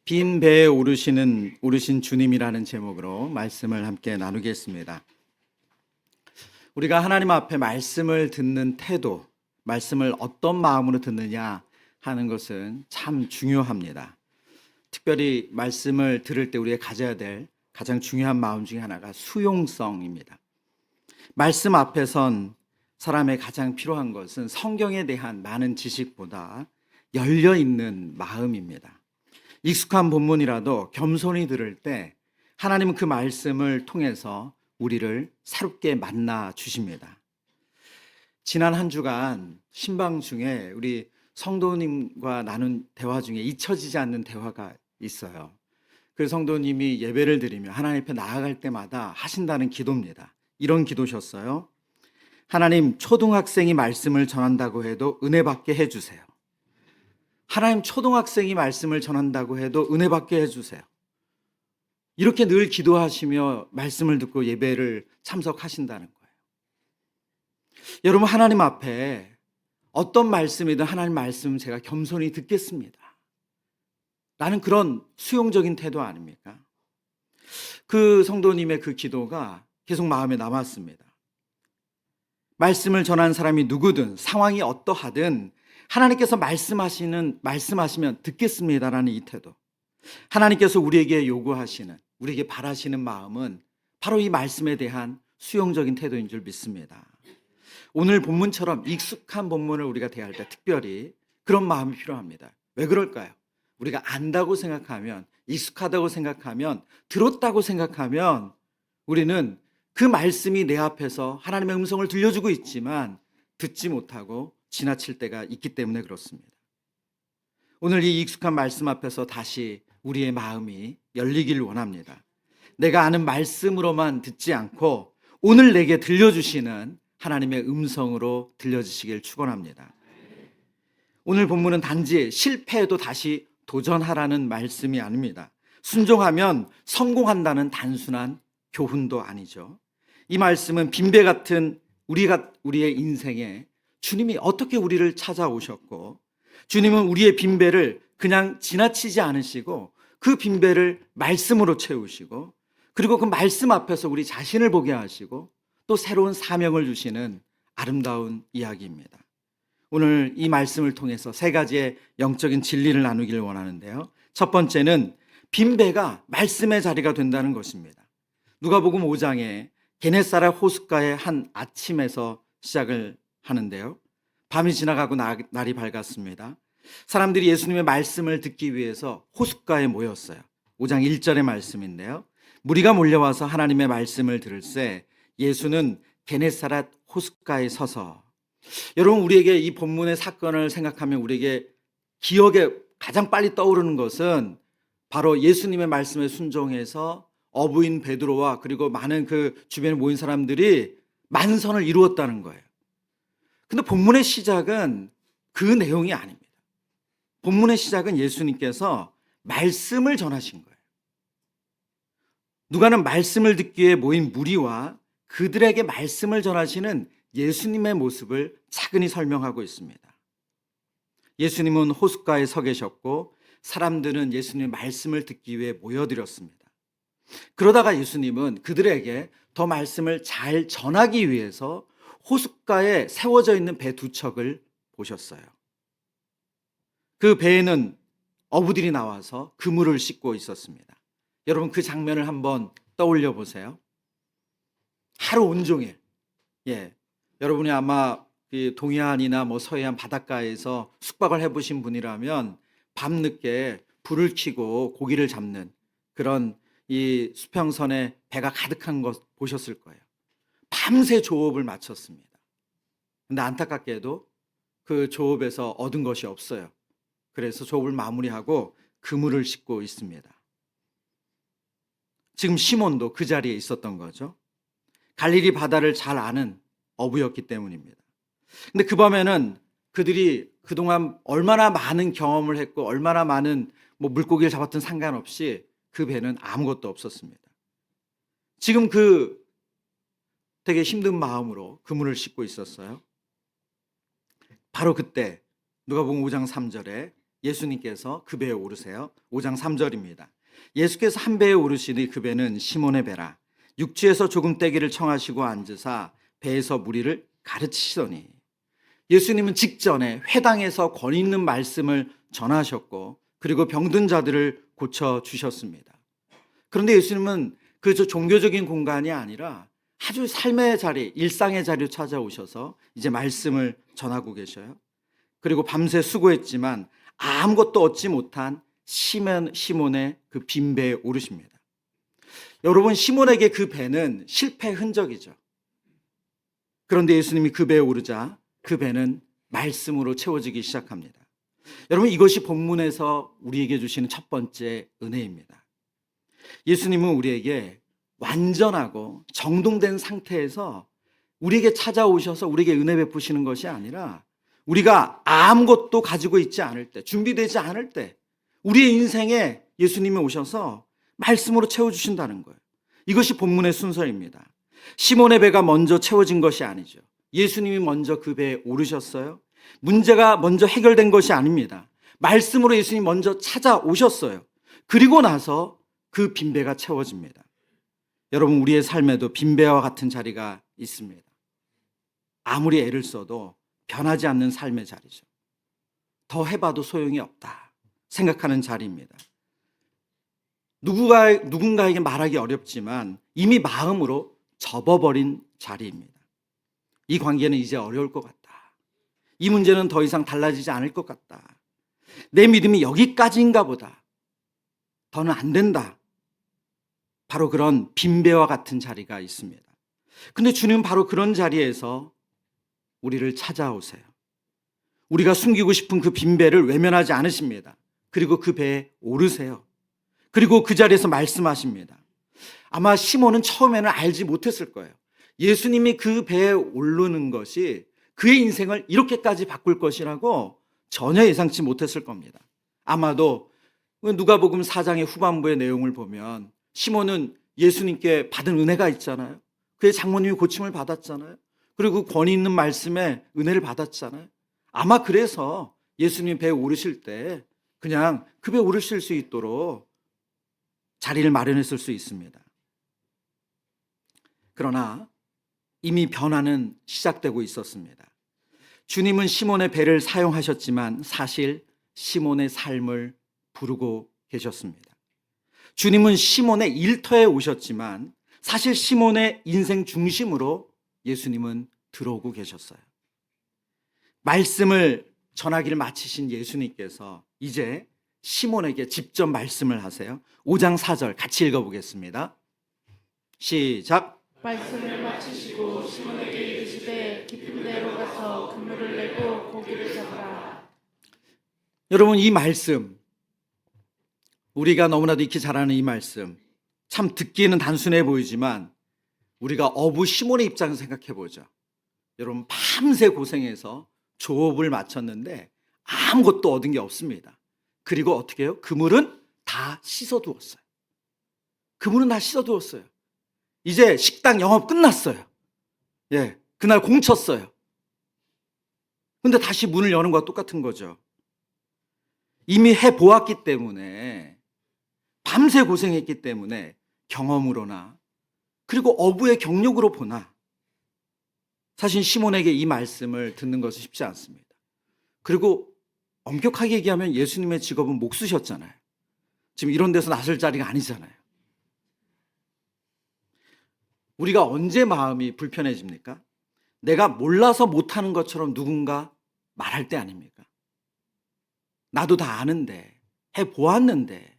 빈 배에 오르신 주님이라는 제목으로 말씀을 함께 나누겠습니다. 우리가 하나님 앞에 말씀을 듣는 태도, 말씀을 어떤 마음으로 듣느냐 하는 것은 참 중요합니다. 특별히 말씀을 들을 때 우리가 가져야 될 가장 중요한 마음 중에 하나가 수용성입니다. 말씀 앞에선 사람의 가장 필요한 것은 성경에 대한 많은 지식보다 열려있는 마음입니다. 익숙한 본문이라도 겸손히 들을 때 하나님은 그 말씀을 통해서 우리를 새롭게 만나 주십니다. 지난 한 주간 신방 중에 우리 성도님과 나눈 대화 중에 잊혀지지 않는 대화가 있어요. 그 성도님이 예배를 드리며 하나님 앞에 나아갈 때마다 하신다는 기도입니다. 이런 기도셨어요. 하나님, 초등학생이 말씀을 전한다고 해도 은혜 받게 해주세요. 하나님, 초등학생이 말씀을 전한다고 해도 은혜 받게 해주세요. 이렇게 늘 기도하시며 말씀을 듣고 예배를 참석하신다는 거예요. 여러분, 하나님 앞에 어떤 말씀이든 하나님 말씀 제가 겸손히 듣겠습니다 라는 그런 수용적인 태도 아닙니까? 그 성도님의 그 기도가 계속 마음에 남았습니다. 말씀을 전하는 사람이 누구든 상황이 어떠하든 하나님께서 말씀하시면 듣겠습니다라는 이 태도. 하나님께서 우리에게 요구하시는, 우리에게 바라시는 마음은 바로 이 말씀에 대한 수용적인 태도인 줄 믿습니다. 오늘 본문처럼 익숙한 본문을 우리가 대할 때 특별히 그런 마음이 필요합니다. 왜 그럴까요? 우리가 안다고 생각하면, 익숙하다고 생각하면, 들었다고 생각하면 우리는 그 말씀이 내 앞에서 하나님의 음성을 들려주고 있지만 듣지 못하고 지나칠 때가 있기 때문에 그렇습니다. 오늘 이 익숙한 말씀 앞에서 다시 우리의 마음이 열리길 원합니다. 내가 아는 말씀으로만 듣지 않고 오늘 내게 들려주시는 하나님의 음성으로 들려주시길 축원합니다. 오늘 본문은 단지 실패해도 다시 도전하라는 말씀이 아닙니다. 순종하면 성공한다는 단순한 교훈도 아니죠. 이 말씀은 빈배 같은 우리의 인생에 주님이 어떻게 우리를 찾아오셨고 주님은 우리의 빈배를 그냥 지나치지 않으시고 그 빈배를 말씀으로 채우시고 그리고 그 말씀 앞에서 우리 자신을 보게 하시고 또 새로운 사명을 주시는 아름다운 이야기입니다. 오늘 이 말씀을 통해서 세 가지의 영적인 진리를 나누기를 원하는데요. 첫 번째는 빈배가 말씀의 자리가 된다는 것입니다. 누가복음 5장에 게네사렛 호숫가의 한 아침에서 시작을 하는데요. 밤이 지나가고 날이 밝았습니다. 사람들이 예수님의 말씀을 듣기 위해서 호숫가에 모였어요. 5장 1절의 말씀인데요. 무리가 몰려와서 하나님의 말씀을 들을새 예수는 게네사렛 호숫가에 서서 여러분 우리에게 이 본문의 사건을 생각하면 우리에게 기억에 가장 빨리 떠오르는 것은 바로 예수님의 말씀에 순종해서 어부인 베드로와 그리고 많은 그 주변에 모인 사람들이 만선을 이루었다는 거예요. 근데 본문의 시작은 그 내용이 아닙니다. 본문의 시작은 예수님께서 말씀을 전하신 거예요. 누가는 말씀을 듣기 위해 모인 무리와 그들에게 말씀을 전하시는 예수님의 모습을 차근히 설명하고 있습니다. 예수님은 호숫가에 서 계셨고 사람들은 예수님의 말씀을 듣기 위해 모여들었습니다. 그러다가 예수님은 그들에게 더 말씀을 잘 전하기 위해서 호숫가에 세워져 있는 배 두 척을 보셨어요. 그 배에는 어부들이 나와서 그물을 씻고 있었습니다. 여러분 그 장면을 한번 떠올려 보세요. 하루 온종일 여러분이 아마 동해안이나 서해안 바닷가에서 숙박을 해보신 분이라면 밤늦게 불을 켜고 고기를 잡는 그런 이 수평선에 배가 가득한 것 보셨을 거예요. 밤새 조업을 마쳤습니다. 근데 안타깝게도 그 조업에서 얻은 것이 없어요. 그래서 조업을 마무리하고 그물을 싣고 있습니다. 지금 시몬도 그 자리에 있었던 거죠. 갈릴리 바다를 잘 아는 어부였기 때문입니다. 근데 그 밤에는 그들이 그동안 얼마나 많은 경험을 했고 얼마나 많은 물고기를 잡았든 상관없이 그 배는 아무것도 없었습니다. 지금 그 되게 힘든 마음으로 그물을 싣고 있었어요. 바로 그때 누가복음 5장 3절에 예수님께서 그 배에 오르세요. 5장 3절입니다. 예수께서 한 배에 오르시니 그 배는 시몬의 배라. 육지에서 조금 떼기를 청하시고 앉으사 배에서 무리를 가르치시더니, 예수님은 직전에 회당에서 권위 있는 말씀을 전하셨고 그리고 병든 자들을 고쳐주셨습니다. 그런데 예수님은 그저 종교적인 공간이 아니라 아주 삶의 자리, 일상의 자리로 찾아오셔서 이제 말씀을 전하고 계셔요. 그리고 밤새 수고했지만 아무것도 얻지 못한 시몬의 그 빈 배에 오르십니다. 여러분, 시몬에게 그 배는 실패 흔적이죠. 그런데 예수님이 그 배에 오르자 그 배는 말씀으로 채워지기 시작합니다. 여러분, 이것이 본문에서 우리에게 주시는 첫 번째 은혜입니다. 예수님은 우리에게 완전하고 정돈된 상태에서 우리에게 찾아오셔서 우리에게 은혜 베푸시는 것이 아니라 우리가 아무것도 가지고 있지 않을 때, 준비되지 않을 때 우리의 인생에 예수님이 오셔서 말씀으로 채워주신다는 거예요. 이것이 본문의 순서입니다. 시몬의 배가 먼저 채워진 것이 아니죠. 예수님이 먼저 그 배에 오르셨어요. 문제가 먼저 해결된 것이 아닙니다. 말씀으로 예수님이 먼저 찾아오셨어요. 그리고 나서 그 빈배가 채워집니다. 여러분, 우리의 삶에도 빈배와 같은 자리가 있습니다. 아무리 애를 써도 변하지 않는 삶의 자리죠. 더 해봐도 소용이 없다 생각하는 자리입니다. 누군가에게 말하기 어렵지만 이미 마음으로 접어버린 자리입니다. 이 관계는 이제 어려울 것 같다. 이 문제는 더 이상 달라지지 않을 것 같다. 내 믿음이 여기까지인가 보다. 더는 안 된다. 바로 그런 빈배와 같은 자리가 있습니다. 근데 주님은 바로 그런 자리에서 우리를 찾아오세요. 우리가 숨기고 싶은 그 빈배를 외면하지 않으십니다. 그리고 그 배에 오르세요. 그리고 그 자리에서 말씀하십니다. 아마 시몬은 처음에는 알지 못했을 거예요. 예수님이 그 배에 오르는 것이 그의 인생을 이렇게까지 바꿀 것이라고 전혀 예상치 못했을 겁니다. 아마도 누가복음 4장의 후반부의 내용을 보면 시몬은 예수님께 받은 은혜가 있잖아요. 그의 장모님이 고침을 받았잖아요. 그리고 권위 있는 말씀에 은혜를 받았잖아요. 아마 그래서 예수님 배에 오르실 때 그냥 그 배에 오르실 수 있도록 자리를 마련했을 수 있습니다. 그러나 이미 변화는 시작되고 있었습니다. 주님은 시몬의 배를 사용하셨지만 사실 시몬의 삶을 부르고 계셨습니다. 주님은 시몬의 일터에 오셨지만 사실 시몬의 인생 중심으로 예수님은 들어오고 계셨어요. 말씀을 전하기를 마치신 예수님께서 이제 시몬에게 직접 말씀을 하세요. 5장 4절 같이 읽어보겠습니다. 시작. 말씀을 마치시고 시몬에게 이르시되 깊은 데로 가서 그물을 내고 고기를 잡으라. 여러분, 이 말씀, 우리가 너무나도 익히 잘 아는 이 말씀, 참 듣기에는 단순해 보이지만 우리가 어부 시몬의 입장에서 생각해 보죠. 여러분, 밤새 고생해서 조업을 마쳤는데 아무것도 얻은 게 없습니다. 그리고 어떻게 해요? 그물은 다 씻어두었어요. 그물은 다 씻어두었어요. 이제 식당 영업 끝났어요. 예, 그날 공쳤어요. 근데 다시 문을 여는 것과 똑같은 거죠. 이미 해보았기 때문에, 밤새 고생했기 때문에 경험으로나 그리고 어부의 경력으로 보나 사실 시몬에게 이 말씀을 듣는 것은 쉽지 않습니다. 그리고 엄격하게 얘기하면 예수님의 직업은 목수셨잖아요. 지금 이런 데서 나설 자리가 아니잖아요. 우리가 언제 마음이 불편해집니까? 내가 몰라서 못하는 것처럼 누군가 말할 때 아닙니까? 나도 다 아는데, 해보았는데,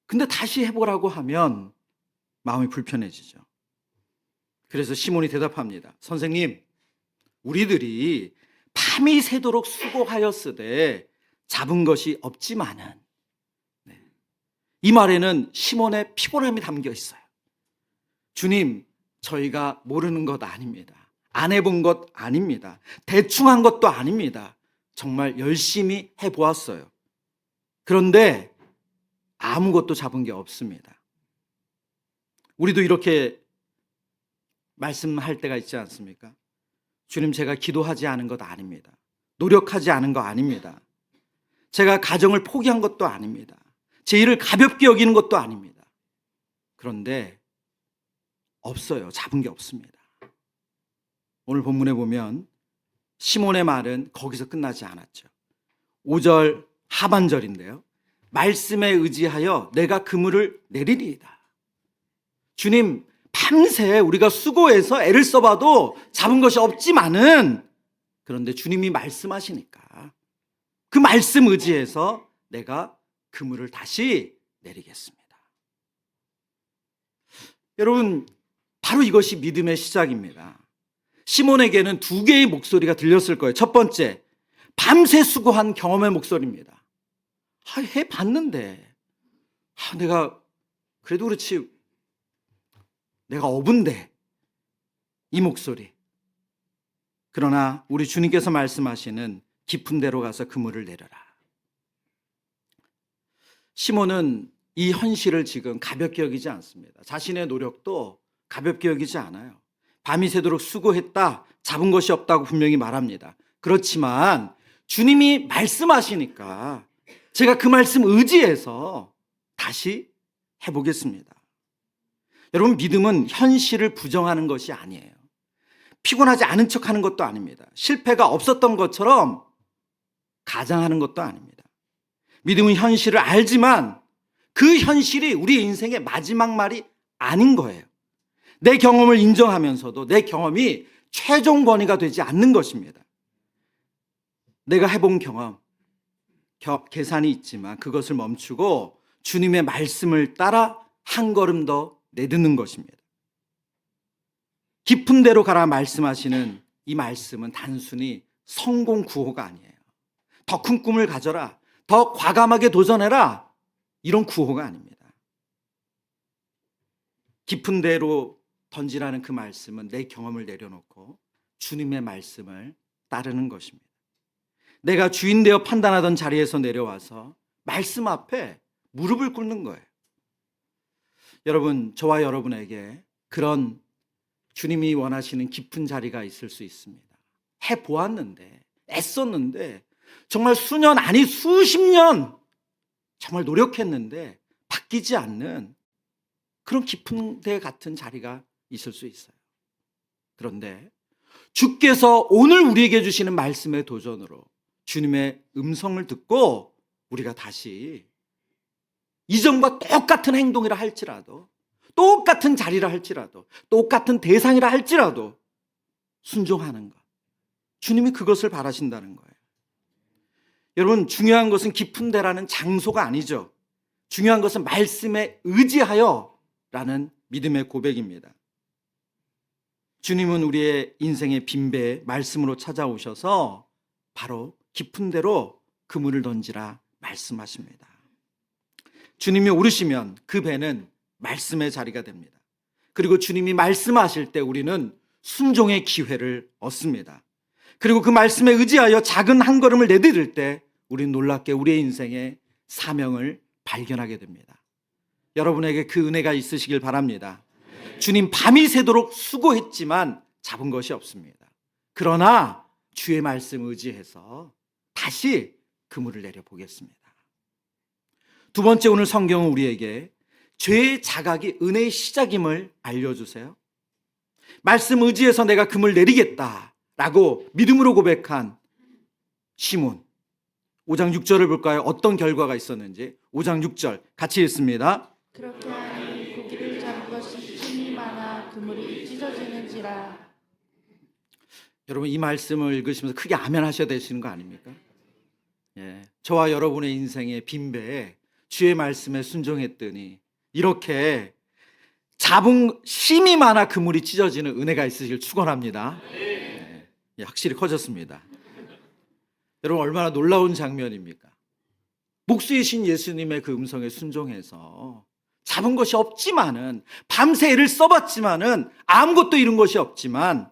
근데 다시 해보라고 하면 마음이 불편해지죠. 그래서 시몬이 대답합니다. 선생님, 우리들이 밤이 새도록 수고하였으되 잡은 것이 없지만은, 이 말에는 시몬의 피곤함이 담겨 있어요. 주님, 저희가 모르는 것 아닙니다. 안 해본 것 아닙니다. 대충 한 것도 아닙니다. 정말 열심히 해보았어요. 그런데 아무것도 잡은 게 없습니다. 우리도 이렇게 말씀할 때가 있지 않습니까? 주님, 제가 기도하지 않은 것 아닙니다. 노력하지 않은 거 아닙니다. 제가 가정을 포기한 것도 아닙니다. 제 일을 가볍게 여기는 것도 아닙니다. 그런데 없어요. 잡은 게 없습니다. 오늘 본문에 보면 시몬의 말은 거기서 끝나지 않았죠. 5절 하반절인데요. 말씀에 의지하여 내가 그물을 내리리이다. 주님, 밤새 우리가 수고해서 애를 써봐도 잡은 것이 없지만은, 그런데 주님이 말씀하시니까 그 말씀 의지해서 내가 그물을 다시 내리겠습니다. 여러분, 바로 이것이 믿음의 시작입니다. 시몬에게는 두 개의 목소리가 들렸을 거예요. 첫 번째, 밤새 수고한 경험의 목소리입니다. 해봤는데, 내가 그래도 그렇지, 내가 어분데, 이 목소리. 그러나 우리 주님께서 말씀하시는 깊은 데로 가서 그물을 내려라. 시몬은 이 현실을 지금 가볍게 여기지 않습니다. 자신의 노력도 가볍게 여기지 않아요. 밤이 새도록 수고했다, 잡은 것이 없다고 분명히 말합니다. 그렇지만 주님이 말씀하시니까 제가 그 말씀 의지해서 다시 해보겠습니다. 여러분, 믿음은 현실을 부정하는 것이 아니에요. 피곤하지 않은 척하는 것도 아닙니다. 실패가 없었던 것처럼 가장하는 것도 아닙니다. 믿음은 현실을 알지만 그 현실이 우리 인생의 마지막 말이 아닌 거예요. 내 경험을 인정하면서도 내 경험이 최종 권위가 되지 않는 것입니다. 내가 해본 경험, 계산이 있지만 그것을 멈추고 주님의 말씀을 따라 한 걸음 더 내딛는 것입니다. 깊은 데로 가라 말씀하시는 이 말씀은 단순히 성공 구호가 아니에요. 더 큰 꿈을 가져라, 더 과감하게 도전해라, 이런 구호가 아닙니다. 깊은 데로 던지라는 그 말씀은 내 경험을 내려놓고 주님의 말씀을 따르는 것입니다. 내가 주인 되어 판단하던 자리에서 내려와서 말씀 앞에 무릎을 꿇는 거예요. 여러분, 저와 여러분에게 그런 주님이 원하시는 깊은 자리가 있을 수 있습니다. 해보았는데, 애썼는데, 정말 수년 아니 수십 년 정말 노력했는데 바뀌지 않는 그런 깊은 데 같은 자리가 있을 수 있어요. 그런데 주께서 오늘 우리에게 주시는 말씀의 도전으로 주님의 음성을 듣고 우리가 다시 이전과 똑같은 행동이라 할지라도, 똑같은 자리라 할지라도, 똑같은 대상이라 할지라도 순종하는 것, 주님이 그것을 바라신다는 거예요. 여러분, 중요한 것은 깊은 데라는 장소가 아니죠. 중요한 것은 말씀에 의지하여 라는 믿음의 고백입니다. 주님은 우리의 인생의 빈배에 말씀으로 찾아오셔서 바로 깊은 데로 그물을 던지라 말씀하십니다. 주님이 오르시면 그 배는 말씀의 자리가 됩니다. 그리고 주님이 말씀하실 때 우리는 순종의 기회를 얻습니다. 그리고 그 말씀에 의지하여 작은 한 걸음을 내디딜 때 우리는 놀랍게 우리의 인생의 사명을 발견하게 됩니다. 여러분에게 그 은혜가 있으시길 바랍니다. 주님, 밤이 새도록 수고했지만 잡은 것이 없습니다. 그러나 주의 말씀 의지해서 다시 그물을 내려보겠습니다. 두 번째, 오늘 성경은 우리에게 죄의 자각이 은혜의 시작임을 알려주세요. 말씀 의지해서 내가 그물 내리겠다라고 믿음으로 고백한 시몬, 5장 6절을 볼까요? 어떤 결과가 있었는지. 5장 6절 같이 읽습니다. 그렇게 하니 고기를 잡은 것이 힘이 많아 그물이 찢어지는지라. 여러분, 이 말씀을 읽으시면서 크게 아멘 하셔야 되시는 거 아닙니까? 예, 저와 여러분의 인생의 빈배에 주의 말씀에 순종했더니 이렇게 잡은 힘이 많아 그물이 찢어지는 은혜가 있으시길 축원합니다. 예, 확실히 커졌습니다. 여러분, 얼마나 놀라운 장면입니까? 목수이신 예수님의 그 음성에 순종해서 잡은 것이 없지만은, 밤새 애를 써봤지만은 아무것도 이룬 것이 없지만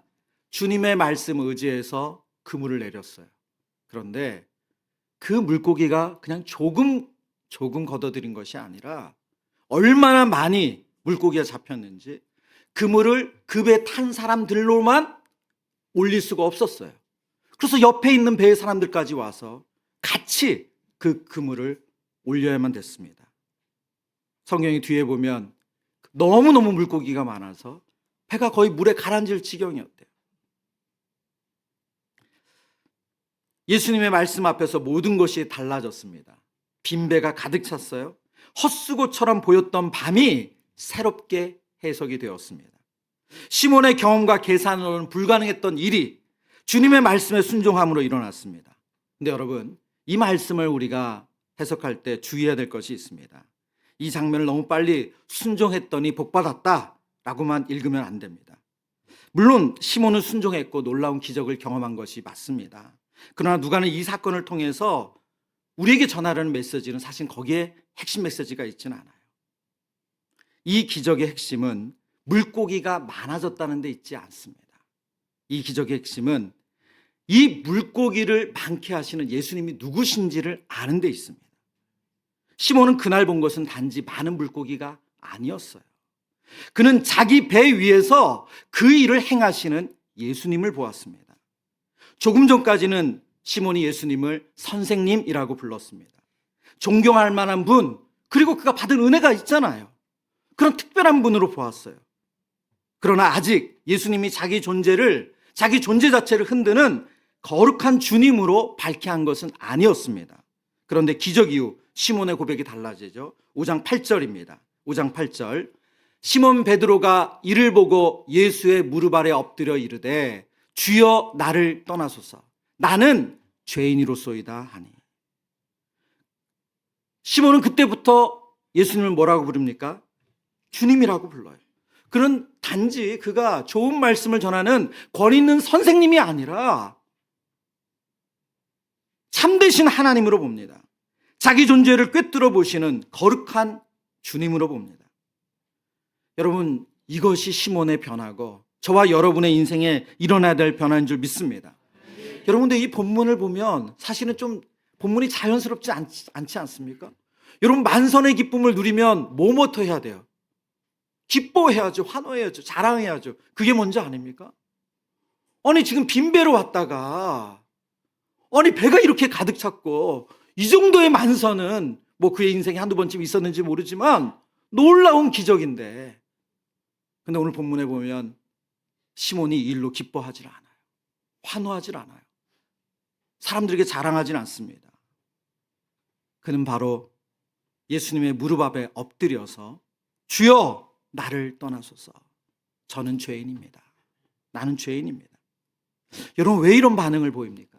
주님의 말씀 의지해서 그물을 내렸어요. 그런데 그 물고기가 그냥 조금 걷어들인 것이 아니라 얼마나 많이 물고기가 잡혔는지 그물을 그 배에 탄 사람들로만 올릴 수가 없었어요. 그래서 옆에 있는 배의 사람들까지 와서 같이 그 그물을 올려야만 됐습니다. 성경이 뒤에 보면 너무너무 물고기가 많아서 배가 거의 물에 가라앉을 지경이었대요. 예수님의 말씀 앞에서 모든 것이 달라졌습니다. 빈 배가 가득 찼어요. 헛수고처럼 보였던 밤이 새롭게 해석이 되었습니다. 시몬의 경험과 계산으로는 불가능했던 일이 주님의 말씀에 순종함으로 일어났습니다. 근데 여러분, 이 말씀을 우리가 해석할 때 주의해야 될 것이 있습니다. 이 장면을 너무 빨리 순종했더니 복받았다 라고만 읽으면 안 됩니다. 물론 시몬은 순종했고 놀라운 기적을 경험한 것이 맞습니다. 그러나 누가는 이 사건을 통해서 우리에게 전하려는 메시지는 사실 거기에 핵심 메시지가 있지는 않아요. 이 기적의 핵심은 물고기가 많아졌다는 데 있지 않습니다. 이 기적의 핵심은 이 물고기를 많게 하시는 예수님이 누구신지를 아는 데 있습니다. 시몬은 그날 본 것은 단지 많은 물고기가 아니었어요. 그는 자기 배 위에서 그 일을 행하시는 예수님을 보았습니다. 조금 전까지는 시몬이 예수님을 선생님이라고 불렀습니다. 존경할 만한 분, 그리고 그가 받은 은혜가 있잖아요. 그런 특별한 분으로 보았어요. 그러나 아직 예수님이 자기 존재 자체를 흔드는 거룩한 주님으로 밝게 한 것은 아니었습니다. 그런데 기적 이후 시몬의 고백이 달라지죠. 5장 8절입니다. 5장 8절. 시몬 베드로가 이를 보고 예수의 무릎 아래 엎드려 이르되 주여 나를 떠나소서 나는 죄인이로소이다 하니. 시몬은 그때부터 예수님을 뭐라고 부릅니까? 주님이라고 불러요. 그는 단지 그가 좋은 말씀을 전하는 권위 있는 선생님이 아니라 참되신 하나님으로 봅니다. 자기 존재를 꿰뚫어 보시는 거룩한 주님으로 봅니다. 여러분, 이것이 시몬의 변화고 저와 여러분의 인생에 일어나야 될 변화인 줄 믿습니다. 여러분들 이 본문을 보면 사실은 좀 본문이 자연스럽지 않지 않습니까? 여러분, 만선의 기쁨을 누리면 뭐부터 해야 돼요? 기뻐해야죠. 환호해야죠. 자랑해야죠. 그게 먼저 아닙니까? 아니 지금 빈배로 왔다가 아니 배가 이렇게 가득 찼고 이 정도의 만선은 뭐 그의 인생에 한두 번쯤 있었는지 모르지만 놀라운 기적인데, 근데 오늘 본문에 보면 시몬이 이 일로 기뻐하지 않아요. 환호하지 않아요. 사람들에게 자랑하진 않습니다. 그는 바로 예수님의 무릎 앞에 엎드려서 주여 나를 떠나소서 저는 죄인입니다. 나는 죄인입니다. 여러분, 왜 이런 반응을 보입니까?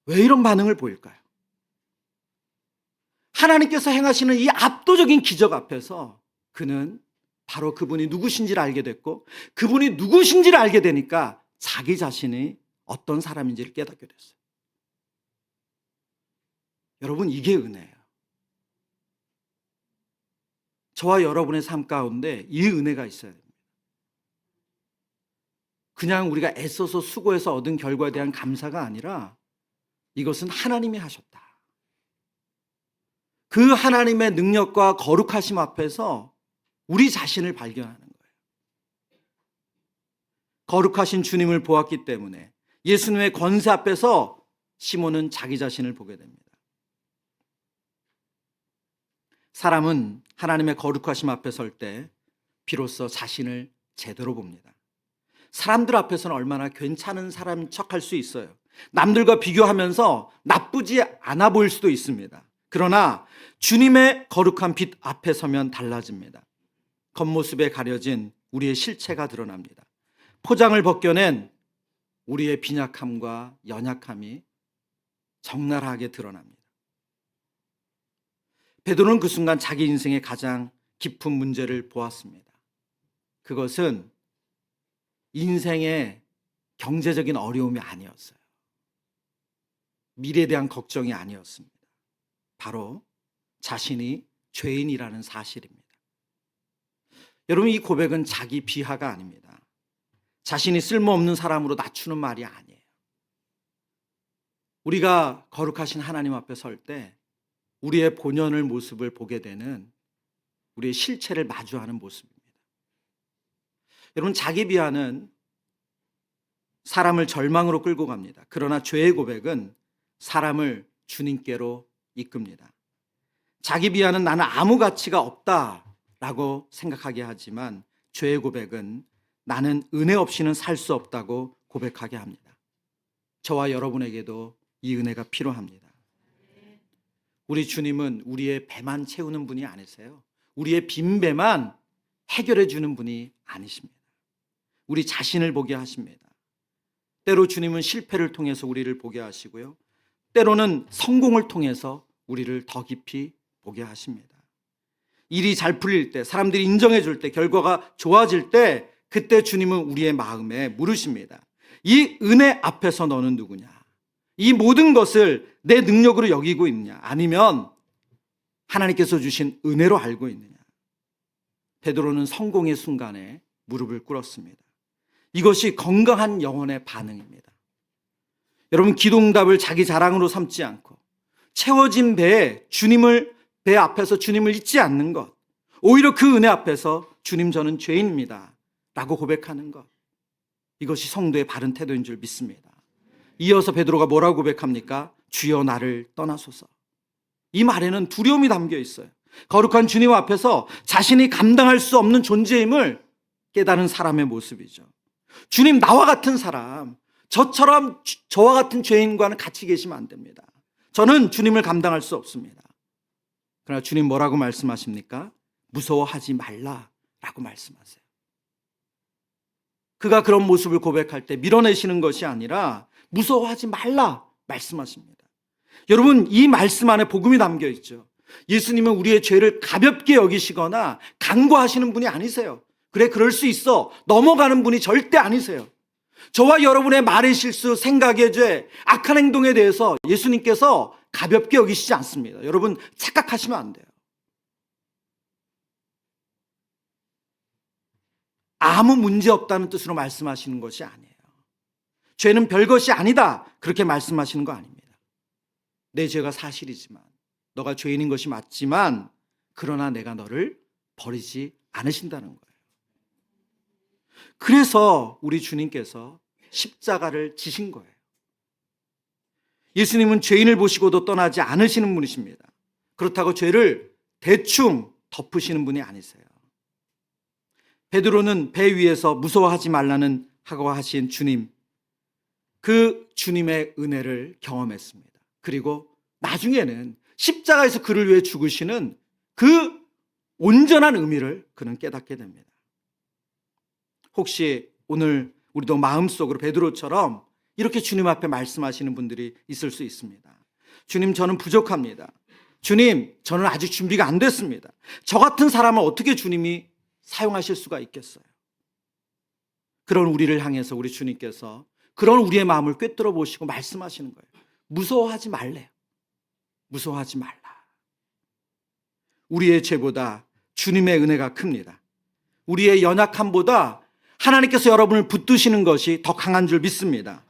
왜 이런 반응을 보일까요? 하나님께서 행하시는 이 압도적인 기적 앞에서 그는 바로 그분이 누구신지를 알게 됐고, 그분이 누구신지를 알게 되니까 자기 자신이 어떤 사람인지를 깨닫게 됐어요. 여러분, 이게 은혜예요. 저와 여러분의 삶 가운데 이 은혜가 있어야 됩니다. 그냥 우리가 애써서 수고해서 얻은 결과에 대한 감사가 아니라 이것은 하나님이 하셨다. 그 하나님의 능력과 거룩하심 앞에서 우리 자신을 발견하는 거예요. 거룩하신 주님을 보았기 때문에 예수님의 권세 앞에서 시몬은 자기 자신을 보게 됩니다. 사람은 하나님의 거룩하심 앞에 설 때 비로소 자신을 제대로 봅니다. 사람들 앞에서는 얼마나 괜찮은 사람인 척할 수 있어요. 남들과 비교하면서 나쁘지 않아 보일 수도 있습니다. 그러나 주님의 거룩한 빛 앞에 서면 달라집니다. 겉모습에 가려진 우리의 실체가 드러납니다. 포장을 벗겨낸 우리의 빈약함과 연약함이 적나라하게 드러납니다. 베드로는 그 순간 자기 인생의 가장 깊은 문제를 보았습니다. 그것은 인생의 경제적인 어려움이 아니었어요. 미래에 대한 걱정이 아니었습니다. 바로 자신이 죄인이라는 사실입니다. 여러분, 이 고백은 자기 비하가 아닙니다. 자신이 쓸모없는 사람으로 낮추는 말이 아니에요. 우리가 거룩하신 하나님 앞에 설 때 우리의 본연의 모습을 보게 되는, 우리의 실체를 마주하는 모습입니다. 여러분, 자기 비하는 사람을 절망으로 끌고 갑니다. 그러나 죄의 고백은 사람을 주님께로 이끕니다. 자기 비하는 나는 아무 가치가 없다라고 생각하게 하지만 죄의 고백은 나는 은혜 없이는 살 수 없다고 고백하게 합니다. 저와 여러분에게도 이 은혜가 필요합니다. 우리 주님은 우리의 배만 채우는 분이 아니세요. 우리의 빈 배만 해결해 주는 분이 아니십니다. 우리 자신을 보게 하십니다. 때로 주님은 실패를 통해서 우리를 보게 하시고요. 때로는 성공을 통해서 우리를 더 깊이 보게 하십니다. 일이 잘 풀릴 때, 사람들이 인정해 줄 때, 결과가 좋아질 때, 그때 주님은 우리의 마음에 물으십니다. 이 은혜 앞에서 너는 누구냐? 이 모든 것을 내 능력으로 여기고 있느냐? 아니면 하나님께서 주신 은혜로 알고 있느냐? 베드로는 성공의 순간에 무릎을 꿇었습니다. 이것이 건강한 영혼의 반응입니다. 여러분, 기도응답을 자기 자랑으로 삼지 않고 채워진 배에 배 앞에서 주님을 잊지 않는 것, 오히려 그 은혜 앞에서 주님 저는 죄인입니다 라고 고백하는 것, 이것이 성도의 바른 태도인 줄 믿습니다. 이어서 베드로가 뭐라고 고백합니까? 주여 나를 떠나소서. 이 말에는 두려움이 담겨 있어요. 거룩한 주님 앞에서 자신이 감당할 수 없는 존재임을 깨달은 사람의 모습이죠. 주님, 나와 같은 사람, 저처럼 저와 같은 죄인과는 같이 계시면 안 됩니다. 저는 주님을 감당할 수 없습니다. 그러나 주님 뭐라고 말씀하십니까? 무서워하지 말라라고 말씀하세요. 그가 그런 모습을 고백할 때 밀어내시는 것이 아니라 무서워하지 말라 말씀하십니다. 여러분, 이 말씀 안에 복음이 담겨 있죠. 예수님은 우리의 죄를 가볍게 여기시거나 간과하시는 분이 아니세요. 그래, 그럴 수 있어, 넘어가는 분이 절대 아니세요. 저와 여러분의 말의 실수, 생각의 죄, 악한 행동에 대해서 예수님께서 가볍게 여기시지 않습니다. 여러분, 착각하시면 안 돼요. 아무 문제 없다는 뜻으로 말씀하시는 것이 아니에요. 죄는 별것이 아니다, 그렇게 말씀하시는 거 아닙니다. 내 죄가 사실이지만, 너가 죄인인 것이 맞지만, 그러나 내가 너를 버리지 않으신다는 거예요. 그래서 우리 주님께서 십자가를 지신 거예요. 예수님은 죄인을 보시고도 떠나지 않으시는 분이십니다. 그렇다고 죄를 대충 덮으시는 분이 아니세요. 베드로는 배 위에서 무서워하지 말라는 하고 하신 주님, 그 주님의 은혜를 경험했습니다. 그리고 나중에는 십자가에서 그를 위해 죽으시는 그 온전한 의미를 그는 깨닫게 됩니다. 혹시 오늘 우리도 마음속으로 베드로처럼 이렇게 주님 앞에 말씀하시는 분들이 있을 수 있습니다. 주님, 저는 부족합니다. 주님, 저는 아직 준비가 안 됐습니다. 저 같은 사람을 어떻게 주님이 사용하실 수가 있겠어요? 그런 우리를 향해서 우리 주님께서 그런 우리의 마음을 꿰뚫어 보시고 말씀하시는 거예요. 무서워하지 말래요. 무서워하지 말라. 우리의 죄보다 주님의 은혜가 큽니다. 우리의 연약함보다 하나님께서 여러분을 붙드시는 것이 더 강한 줄 믿습니다.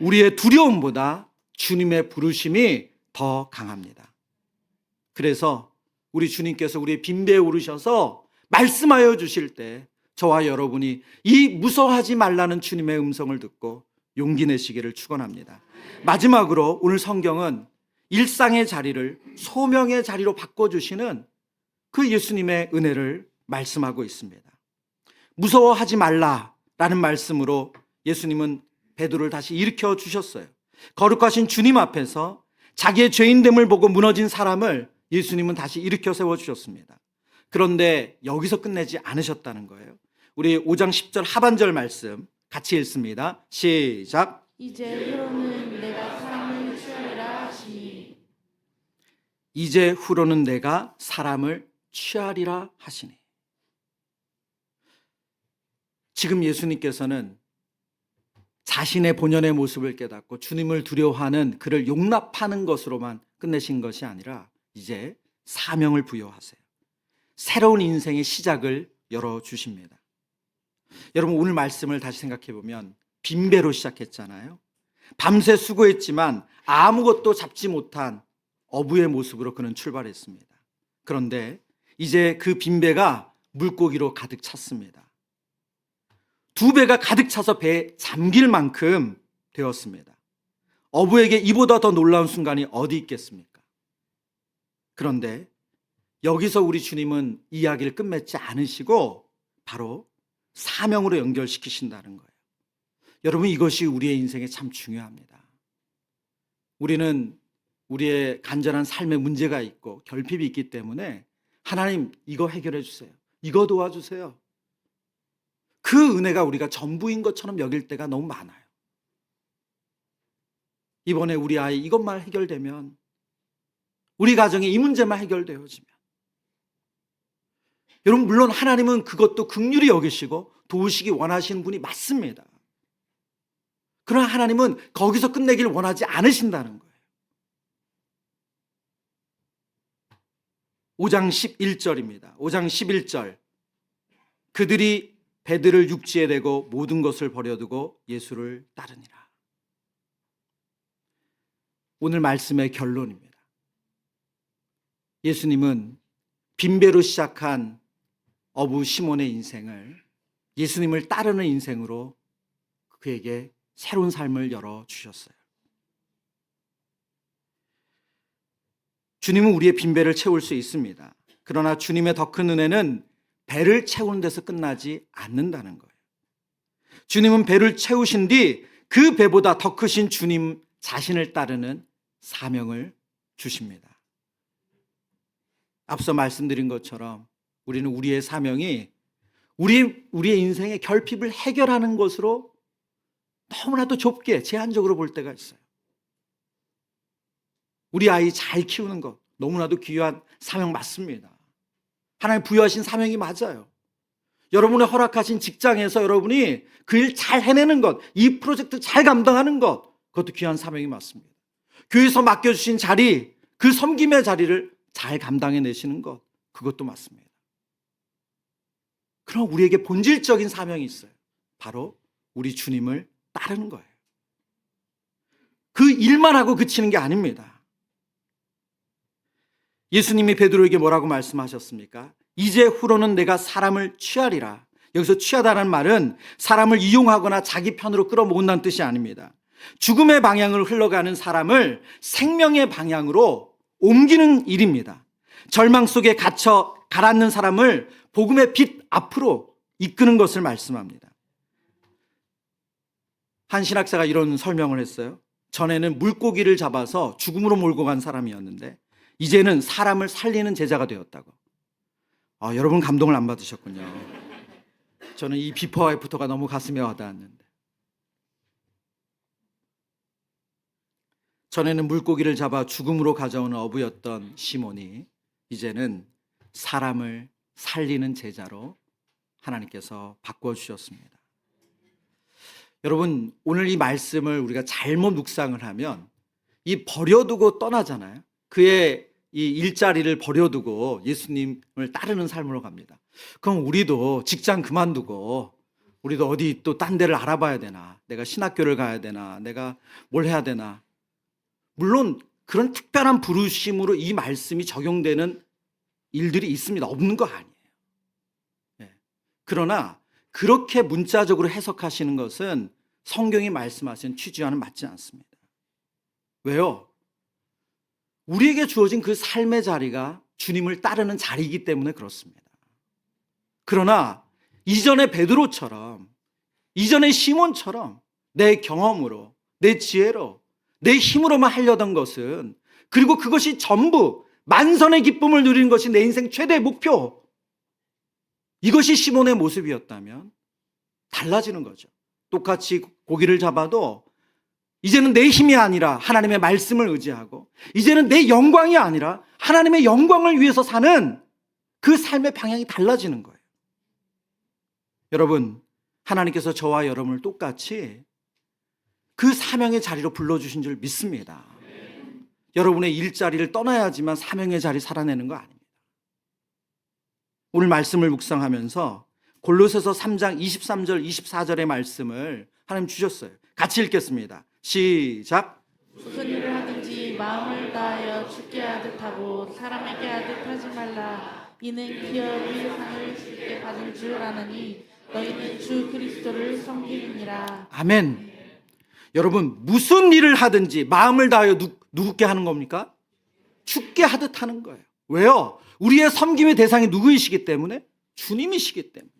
우리의 두려움보다 주님의 부르심이 더 강합니다. 그래서 우리 주님께서 우리의 빈배에 오르셔서 말씀하여 주실 때 저와 여러분이 이 무서워하지 말라는 주님의 음성을 듣고 용기 내시기를 축원합니다. 마지막으로 오늘 성경은 일상의 자리를 소명의 자리로 바꿔주시는 그 예수님의 은혜를 말씀하고 있습니다. 무서워하지 말라라는 말씀으로 예수님은 베드로를 다시 일으켜 주셨어요. 거룩하신 주님 앞에서 자기의 죄인됨을 보고 무너진 사람을 예수님은 다시 일으켜 세워주셨습니다. 그런데 여기서 끝내지 않으셨다는 거예요. 우리 5장 10절 하반절 말씀 같이 읽습니다. 시작. 이제 후로는 내가 사람을 취하리라 하시니. 이제 후로는 내가 사람을 취하리라 하시니. 지금 예수님께서는 자신의 본연의 모습을 깨닫고 주님을 두려워하는 그를 용납하는 것으로만 끝내신 것이 아니라 이제 사명을 부여하세요. 새로운 인생의 시작을 열어주십니다. 여러분, 오늘 말씀을 다시 생각해 보면 빈배로 시작했잖아요. 밤새 수고했지만 아무것도 잡지 못한 어부의 모습으로 그는 출발했습니다. 그런데 이제 그 빈배가 물고기로 가득 찼습니다. 2배가 가득 차서 배에 잠길 만큼 되었습니다. 어부에게 이보다 더 놀라운 순간이 어디 있겠습니까? 그런데 여기서 우리 주님은 이야기를 끝맺지 않으시고 바로 사명으로 연결시키신다는 거예요. 여러분, 이것이 우리의 인생에 참 중요합니다. 우리는 우리의 간절한 삶에 문제가 있고 결핍이 있기 때문에 하나님, 이거 해결해 주세요. 이거 도와주세요. 그 은혜가 우리가 전부인 것처럼 여길 때가 너무 많아요. 이번에 우리 아이 이것만 해결되면, 우리 가정에 이 문제만 해결되어지면, 여러분, 물론 하나님은 그것도 긍휼히 여기시고 도우시기 원하시는 분이 맞습니다. 그러나 하나님은 거기서 끝내기를 원하지 않으신다는 거예요. 5장 11절입니다. 5장 11절. 그들이 배들을 육지에 대고 모든 것을 버려두고 예수를 따르니라. 오늘 말씀의 결론입니다. 예수님은 빈배로 시작한 어부 시몬의 인생을 예수님을 따르는 인생으로 그에게 새로운 삶을 열어주셨어요. 주님은 우리의 빈배를 채울 수 있습니다. 그러나 주님의 더 큰 은혜는 배를 채우는 데서 끝나지 않는다는 거예요. 주님은 배를 채우신 뒤 그 배보다 더 크신 주님 자신을 따르는 사명을 주십니다. 앞서 말씀드린 것처럼 우리는 우리의 사명이 우리의 인생의 결핍을 해결하는 것으로 너무나도 좁게 제한적으로 볼 때가 있어요. 우리 아이 잘 키우는 것 너무나도 귀한 사명 맞습니다. 하나님 부여하신 사명이 맞아요. 여러분의 허락하신 직장에서 여러분이 그 일 잘 해내는 것, 이 프로젝트 잘 감당하는 것, 그것도 귀한 사명이 맞습니다. 교회에서 맡겨주신 자리, 그 섬김의 자리를 잘 감당해내시는 것, 그것도 맞습니다. 그럼 우리에게 본질적인 사명이 있어요. 바로 우리 주님을 따르는 거예요. 그 일만 하고 그치는 게 아닙니다. 예수님이 베드로에게 뭐라고 말씀하셨습니까? 이제 후로는 내가 사람을 취하리라. 여기서 취하다는 말은 사람을 이용하거나 자기 편으로 끌어모은다는 뜻이 아닙니다. 죽음의 방향을 흘러가는 사람을 생명의 방향으로 옮기는 일입니다. 절망 속에 갇혀 가라앉는 사람을 복음의 빛 앞으로 이끄는 것을 말씀합니다. 한 신학자가 이런 설명을 했어요. 전에는 물고기를 잡아서 죽음으로 몰고 간 사람이었는데 이제는 사람을 살리는 제자가 되었다고. 여러분 감동을 안 받으셨군요. 저는 이 비포 애프터가 너무 가슴에 와닿았는데, 전에는 물고기를 잡아 죽음으로 가져오는 어부였던 시몬이 이제는 사람을 살리는 제자로 하나님께서 바꿔주셨습니다. 여러분, 오늘 이 말씀을 우리가 잘못 묵상을 하면 이 버려두고 떠나잖아요. 그의 이 일자리를 버려두고 예수님을 따르는 삶으로 갑니다. 그럼 우리도 직장 그만두고 우리도 어디 또 딴 데를 알아봐야 되나? 내가 신학교를 가야 되나? 내가 뭘 해야 되나? 물론 그런 특별한 부르심으로 이 말씀이 적용되는 일들이 있습니다. 없는 거 아니에요. 그러나 그렇게 문자적으로 해석하시는 것은 성경이 말씀하신 취지와는 맞지 않습니다. 왜요? 우리에게 주어진 그 삶의 자리가 주님을 따르는 자리이기 때문에 그렇습니다. 그러나 이전의 베드로처럼, 이전의 시몬처럼 내 경험으로, 내 지혜로, 내 힘으로만 하려던 것은, 그리고 그것이 전부 만선의 기쁨을 누리는 것이 내 인생 최대의 목표, 이것이 시몬의 모습이었다면 달라지는 거죠. 똑같이 고기를 잡아도 이제는 내 힘이 아니라 하나님의 말씀을 의지하고, 이제는 내 영광이 아니라 하나님의 영광을 위해서 사는 그 삶의 방향이 달라지는 거예요. 여러분, 하나님께서 저와 여러분을 똑같이 그 사명의 자리로 불러주신 줄 믿습니다. 여러분의 일자리를 떠나야지만 사명의 자리 살아내는 거 아닙니다. 오늘 말씀을 묵상하면서 골로새서 3장 23절 24절의 말씀을 하나님 주셨어요. 같이 읽겠습니다. 시작. 무슨 일을 하든지 마음을 다하여 주께 하듯 하고 사람에게 하듯 하지 말라. 이는 기업의 상을 주께 받은 줄 아느니 너희는 주 그리스도를 섬기느니라. 아멘. 여러분, 무슨 일을 하든지 마음을 다하여 누구께 하는 겁니까? 주께 하듯 하는 거예요. 왜요? 우리의 섬김의 대상이 누구이시기 때문에? 주님이시기 때문에.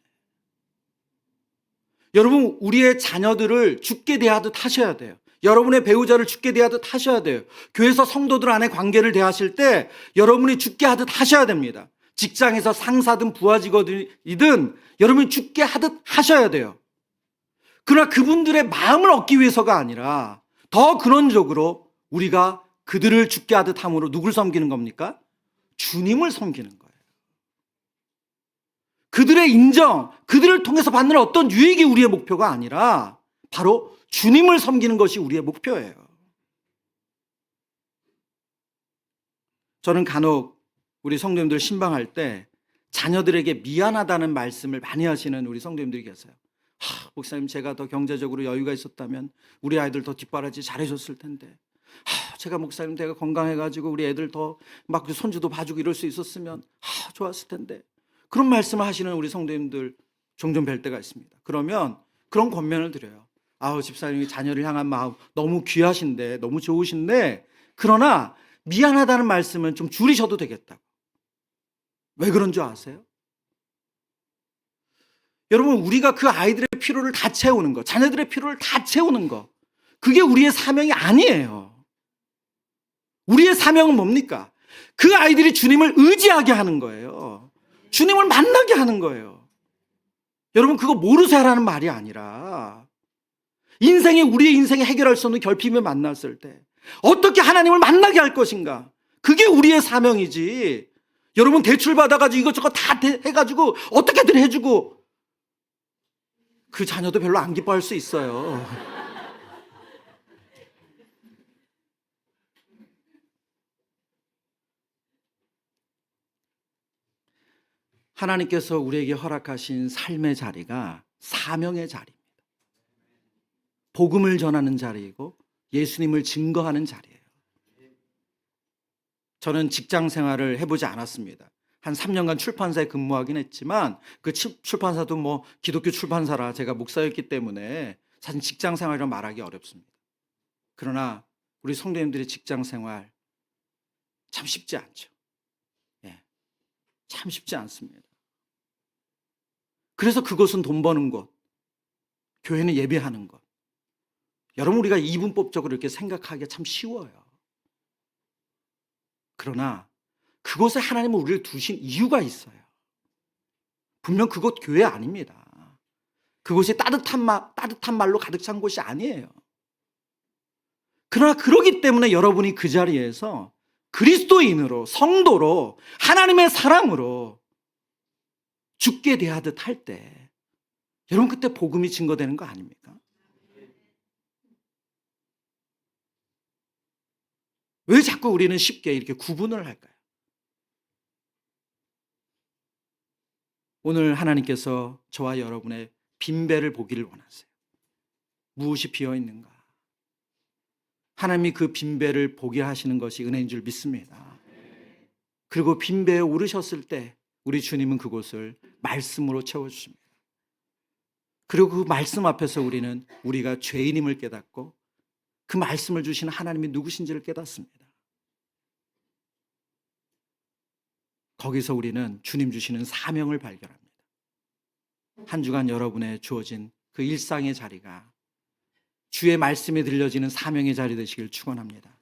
여러분, 우리의 자녀들을 주께 대하듯 하셔야 돼요. 여러분의 배우자를 주께 대하듯 하셔야 돼요. 교회에서 성도들 안에 관계를 대하실 때 여러분이 주께 하듯 하셔야 됩니다. 직장에서 상사든 부하직원이든 여러분이 주께 하듯 하셔야 돼요. 그러나 그분들의 마음을 얻기 위해서가 아니라 더 근원적으로 우리가 그들을 주께 하듯 함으로 누굴 섬기는 겁니까? 주님을 섬기는 거예요. 그들의 인정, 그들을 통해서 받는 어떤 유익이 우리의 목표가 아니라 바로 주님을 섬기는 것이 우리의 목표예요. 저는 간혹 우리 성도님들 신방할 때 자녀들에게 미안하다는 말씀을 많이 하시는 우리 성도님들이 계세요. 목사님, 제가 더 경제적으로 여유가 있었다면 우리 아이들 더 뒷바라지 잘해줬을 텐데, 제가 목사님 내가 건강해가지고 우리 애들 더 막 손주도 봐주고 이럴 수 있었으면 좋았을 텐데, 그런 말씀을 하시는 우리 성도님들 종종 뵐 때가 있습니다. 그러면 그런 권면을 드려요. 집사님이 자녀를 향한 마음 너무 귀하신데, 너무 좋으신데, 그러나 미안하다는 말씀은 좀 줄이셔도 되겠다고. 왜 그런 줄 아세요? 여러분, 우리가 그 아이들의 필요를 다 채우는 거, 자녀들의 필요를 다 채우는 거, 그게 우리의 사명이 아니에요. 우리의 사명은 뭡니까? 그 아이들이 주님을 의지하게 하는 거예요. 주님을 만나게 하는 거예요. 여러분, 그거 모르세요 라는 말이 아니라 우리의 인생에 해결할 수 없는 결핍을 만났을 때 어떻게 하나님을 만나게 할 것인가, 그게 우리의 사명이지. 여러분, 대출 받아가지고 이것저것 다 해가지고 어떻게든 해주고 그 자녀도 별로 안 기뻐할 수 있어요. 하나님께서 우리에게 허락하신 삶의 자리가 사명의 자리입니다. 복음을 전하는 자리이고 예수님을 증거하는 자리예요. 저는 직장 생활을 해보지 않았습니다. 한 3년간 출판사에 근무하긴 했지만 그 출판사도 뭐 기독교 출판사라 제가 목사였기 때문에 사실 직장 생활이라 말하기 어렵습니다. 그러나 우리 성도님들의 직장 생활 참 쉽지 않죠. 참 쉽지 않습니다. 그래서 그것은 돈 버는 곳, 교회는 예배하는 것. 여러분, 우리가 이분법적으로 이렇게 생각하기가 참 쉬워요. 그러나 그곳에 하나님은 우리를 두신 이유가 있어요. 분명 그곳 교회 아닙니다. 그곳이 따뜻한 말로 가득 찬 곳이 아니에요. 그러나 그러기 때문에 여러분이 그 자리에서 그리스도인으로, 성도로, 하나님의 사랑으로 죽게 대하듯 할 때 여러분, 그때 복음이 증거되는 거 아닙니까? 왜 자꾸 우리는 쉽게 이렇게 구분을 할까요? 오늘 하나님께서 저와 여러분의 빈배를 보기를 원하세요. 무엇이 비어 있는가? 하나님이 그 빈배를 보게 하시는 것이 은혜인 줄 믿습니다. 그리고 빈배에 오르셨을 때 우리 주님은 그곳을 말씀으로 채워주십니다. 그리고 그 말씀 앞에서 우리는 우리가 죄인임을 깨닫고 그 말씀을 주시는 하나님이 누구신지를 깨닫습니다. 거기서 우리는 주님 주시는 사명을 발견합니다. 한 주간 여러분의 주어진 그 일상의 자리가 주의 말씀에 들려지는 사명의 자리 되시길 축원합니다.